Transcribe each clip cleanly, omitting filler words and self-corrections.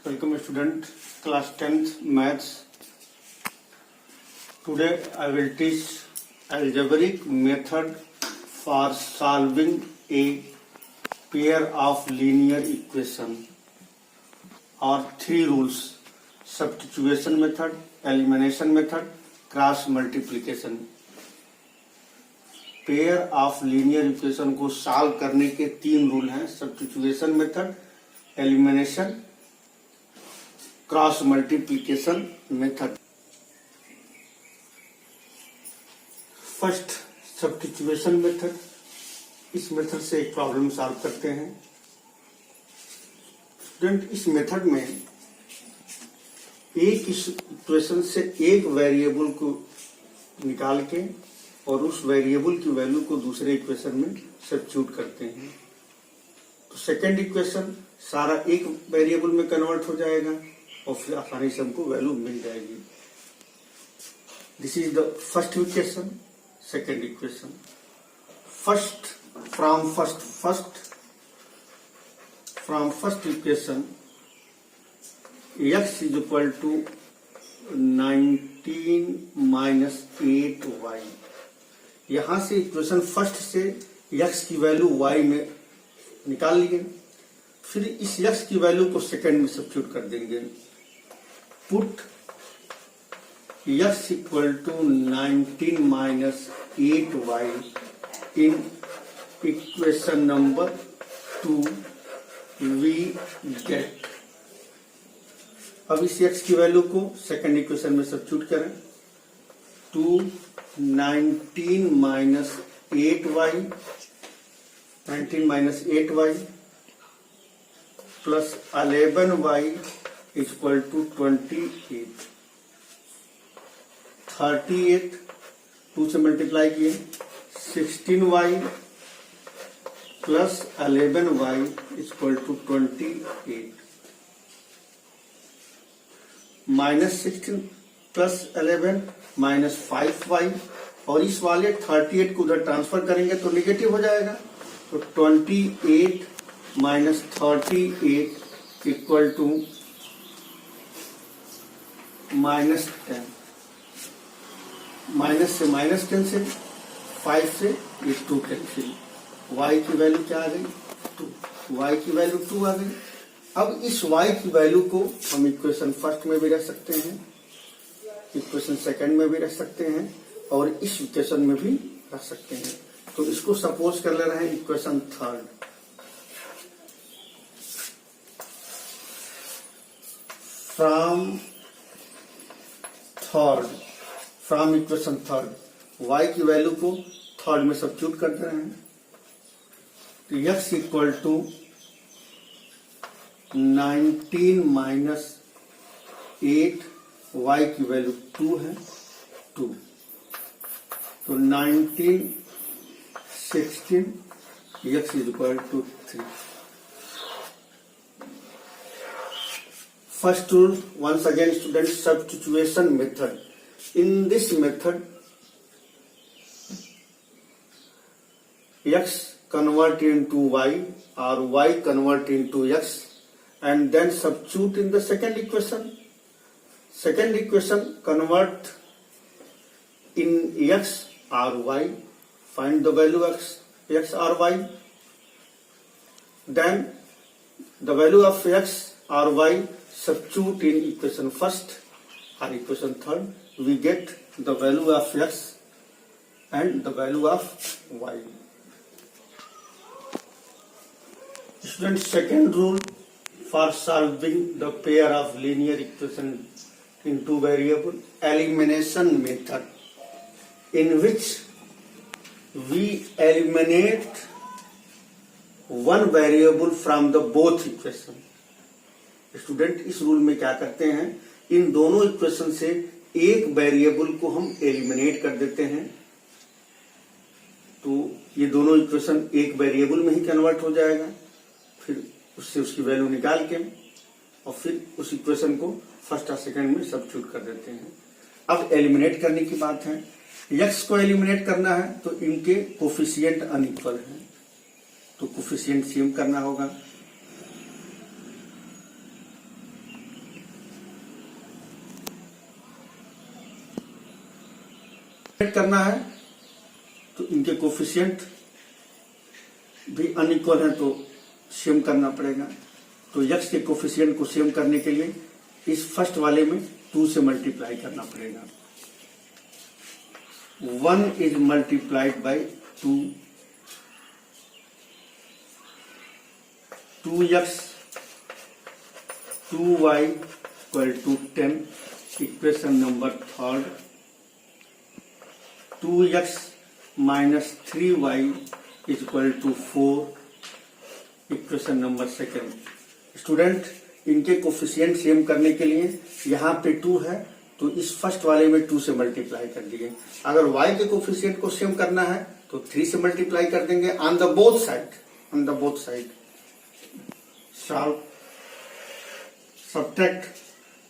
Welcome student, class 10th maths. Today I will teach algebraic method for solving a pair of linear equation or three rules: substitution method, elimination method, cross multiplication. Pair of linear equation को solve करने के तीन rule हैं: substitution method, elimination, cross multiplication method. First substitution method. इस method से एक problem solve करते हैं। स्टूडेंट, इस मेथड में एक इक्वेशन से एक वेरिएबल को निकाल के और उस वेरिएबल की वैल्यू को दूसरे इक्वेशन में सब्स्टिट्यूट करते हैं। तो सेकेंड इक्वेशन सारा एक वेरिएबल में कन्वर्ट हो जाएगा और फिर आसानी से हमको वैल्यू मिल जाएगी। This is the first equation. Second equation, from first equation x is equal to 19 minus 8y। यहां से इक्वेशन फर्स्ट से x की वैल्यू y में निकाल लिए, फिर इस x की वैल्यू को सेकंड में सब्स्टिट्यूट कर देंगे। Put x equal to 19 minus 8y in equation number 2 we get. अब इस x की वैल्यू को सेकंड इक्वेशन में सब्स्टिट्यूट करें। 19 minus 8y plus 11y equal to 28। 38 2 से मल्टीप्लाई किए, 16y plus 11y equal to 28। Minus 16 plus 11 minus 5y, और इस वाले 38 को उधर ट्रांसफर करेंगे तो निगेटिव हो जाएगा। तो 28 minus 38 equal to minus 10। Minus से माइनस कैंसिल, 5 से ये 2 कैंसिल। y की वैल्यू क्या आ गई? 2। y की वैल्यू 2 आ गई। अब इस y की वैल्यू को हम इक्वेशन फर्स्ट में भी रख सकते हैं, इक्वेशन सेकंड में भी रख सकते हैं और इस इक्वेशन में भी रख सकते हैं। तो इसको सपोज कर ले रहे हैं equation third. From equation third y की वैल्यू को थर्ड में सब्स्टिट्यूट कर दे रहे हैं। तो x equal to 19 minus 8, y की वैल्यू 2 है, 2। तो 19 16 x is equal to 3। First rule once again student, substitution method. In this method x convert into y or y convert into x and then substitute in the second equation. Second equation convert in x or y, find the value x or y, then the value of x or y substitute in equation first or equation third, we get the value of x and the value of y. Student, second rule for solving the pair of linear equation in two variable, elimination method, in which we eliminate one variable from the both equation. Student, इस rule में क्या करते हैं, इन दोनों equation से एक variable को हम एलिमिनेट कर देते हैं। तो ये दोनों इक्वेशन एक वेरिएबल में ही कन्वर्ट हो जाएगा। फिर उससे उसकी वैल्यू निकाल के और फिर उस इक्वेशन को फर्स्ट और सेकंड में सब्स्टिट्यूट कर देते हैं। अब एलिमिनेट करने की बात है। x को एलिमिनेट करना है तो इनके कोफिशिएंट अनइक्वल हैं, तो कोफिशिएंट सेम करना होगा। करना है तो इनके कोफिशिएंट भी अनइक्वल है तो सेम करना पड़ेगा। तो यक्स के कोफिशिएंट को सेम करने के लिए इस फर्स्ट वाले में 2 से मल्टीप्लाई करना पड़ेगा। 1 is multiplied by 2, 2x 2y equal to 10, equation number third. 2x minus 3y is equal to 4, equation number second. Student, इनके कोफिशिएंट सेम करने के लिए यहाँ पे 2 है तो इस फर्स्ट वाले में 2 से मल्टीप्लाई कर दिए। अगर y के कोफिशिएंट को सेम करना है तो 3 से मल्टीप्लाई कर देंगे on the both side. Solve, subtract,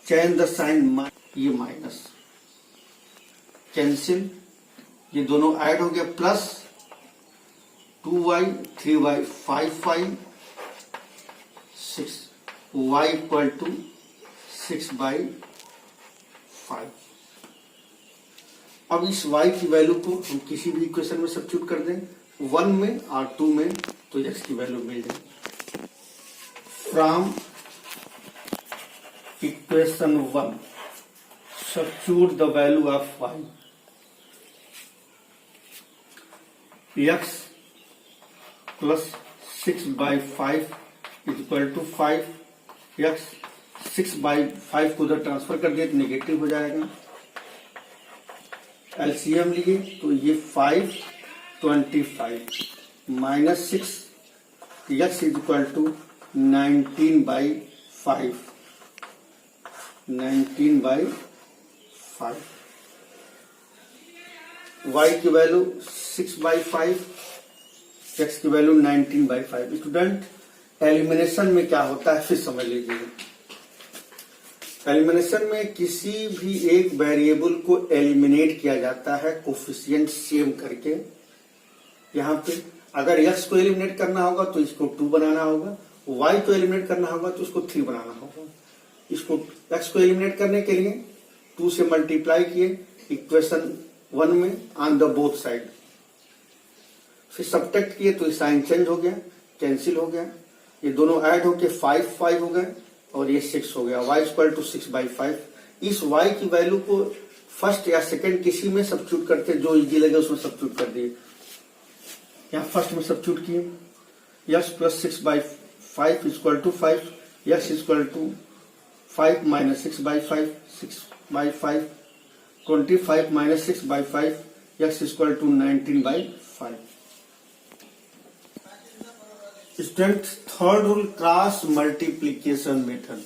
change the sign, ये माइनस, कैंसिल, ये दोनों ऐड हो गया, plus 2y 3y 5y 6 y equal to 6/5। अब इस y की वैल्यू को हम किसी भी इक्वेशन में सब्स्टिट्यूट कर दें, 1 में और 2 में, तो x की वैल्यू मिल जाए। From equation 1 substitute the value of y, x plus 6/5 is equal to 5, x 6/5 को उधर ट्रांसफर कर दिए तो नेगेटिव हो जाएगा। एलसीएम लिए तो ये 5 25 minus 6, x is equal to 19/5, 19/5। y की वैल्यू 6/5, x की वैल्यू 19/5। स्टूडेंट, एलिमिनेशन में क्या होता है फिर समझ लीजिए। एलिमिनेशन में किसी भी एक वेरिएबल को एलिमिनेट किया जाता है कोफिशिएंट सेम करके। यहाँ पे अगर x को एलिमिनेट करना होगा तो इसको 2 बनाना होगा, y को एलिमिनेट करना होगा तो इसको 3 बनाना होगा। इसको x को एलिमिनेट करने के लिए 2 से मल्टीप्लाई किए इक्वेशन 1 में ऑन द बोथ साइड, फिर सब्ट्रैक्ट किए तो साइन चेंज हो गया, कैंसिल हो गया, ये दोनों ऐड होके 5 हो गए और ये 6 हो गया। y equal to 6/5। इस y की वैल्यू को फर्स्ट या सेकंड किसी में सब्स्टिट्यूट करते, जो इजी लगे उसमें सब्स्टिट्यूट कर दिए। यहाँ फर्स्ट में सब्स्टिट्यूट किए, x plus 6/5 equal to 5, x equal to 5 minus 6/5, 6/5, 25 minus 6/5, x equal to 19/5। Student, third rule, cross multiplication method.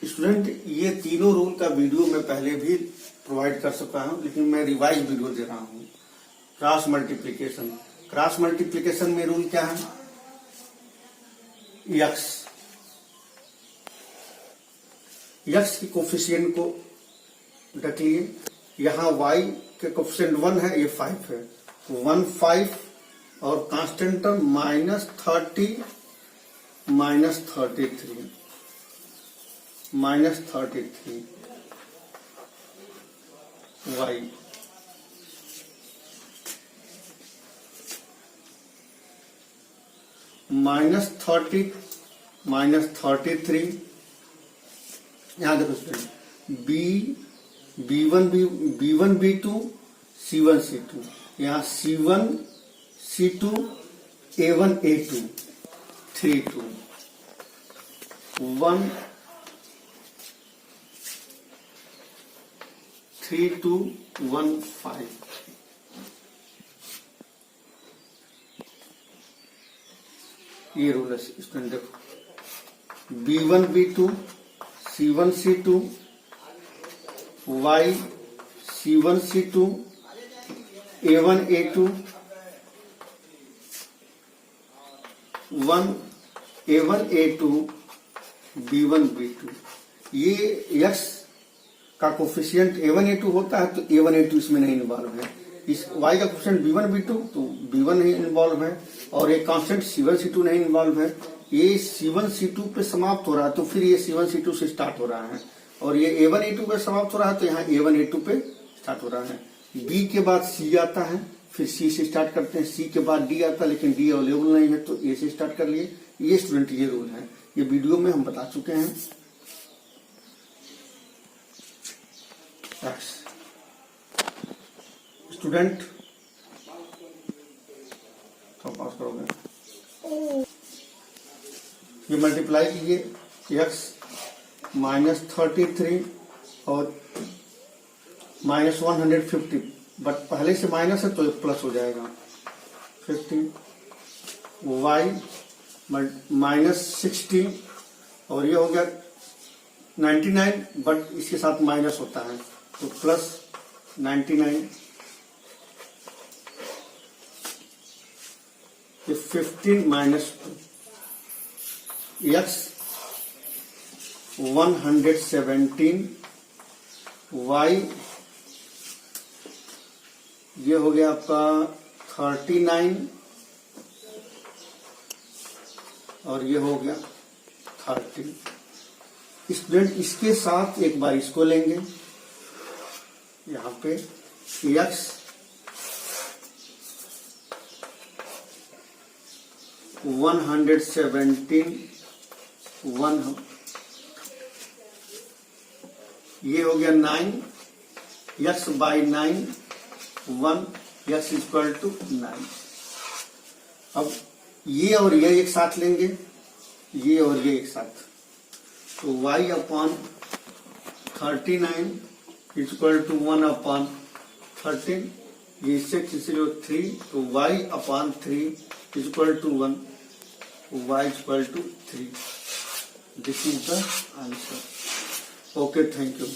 Student, ये तीनों रूल का वीडियो मैं पहले भी प्रोवाइड कर सकता हूं, लेकिन मैं रिवाइज वीडियो दे रहा हूं। क्रॉस मल्टीप्लीकेशन में रूल क्या है? यक्स की कोफिशिएंट को रख लिए, यहाँ y के कोफिशिएंट 1 है, ये 5 है, 1 5 और कांस्टेंट टर्म -30 -33 y -30 -33। यहाँ देखो student, B1 B2 C1 C2, यहाँ C1 C2 A1 A2 3 2 1 3 2 1 5। ये रूल है स्टूडेंट, देखो B1 B2 C1 C2 Y C1 C2 A1 A2 1 A1 A2 B1 B2। ये x का कोफिशिएंट A1 A2 होता है तो A1 A2 इसमें नहीं इन्वॉल्व है। इस y का कोफिशिएंट B1 B2 तो B1 नहीं इन्वॉल्व है, और एक कांस्टेंट C1 C2 नहीं इन्वॉल्व है। ये C1 C2 पे समाप्त हो रहा है तो फिर ये C1 C2 से स्टार्ट हो रहा है, और ये A1 A2 पे समाप्त हो रहा है तो यहाँ A1 A2 पे स्टार्ट हो रहा है। बी के बाद सी आता है, फिर सी से स्टार्ट करते हैं, सी के बाद डी आता है, लेकिन डी अवेलेबल नहीं है तो ए से स्टार्ट कर लिए। ये स्टूडेंट ये रूल है, ये वीडियो में हम बता चुके हैं। स्टूडेंट तो पास करोगे, ये मल्टीप्लाई कीजिए x -33 और -150, बट पहले से माइनस है तो एक प्लस हो जाएगा 50, y -60 और ये हो गया 99, बट इसके साथ माइनस होता है तो प्लस 99, ये 15 -2, x 117, y ये हो गया आपका 39 और ये हो गया 30। स्टूडेंट इसके साथ एक बार इसको लेंगे, यहाँ पे x 117 1 ये हो गया 9, x by 9 1, x equal to 9। अब ये और ये एक साथ लेंगे, ये और ये एक साथ, तो y upon 39 equal to 1 upon 13, ये 603 तो y अपॉन 3 equal to 1, y equal to 3। This is the answer. Okay, thank you.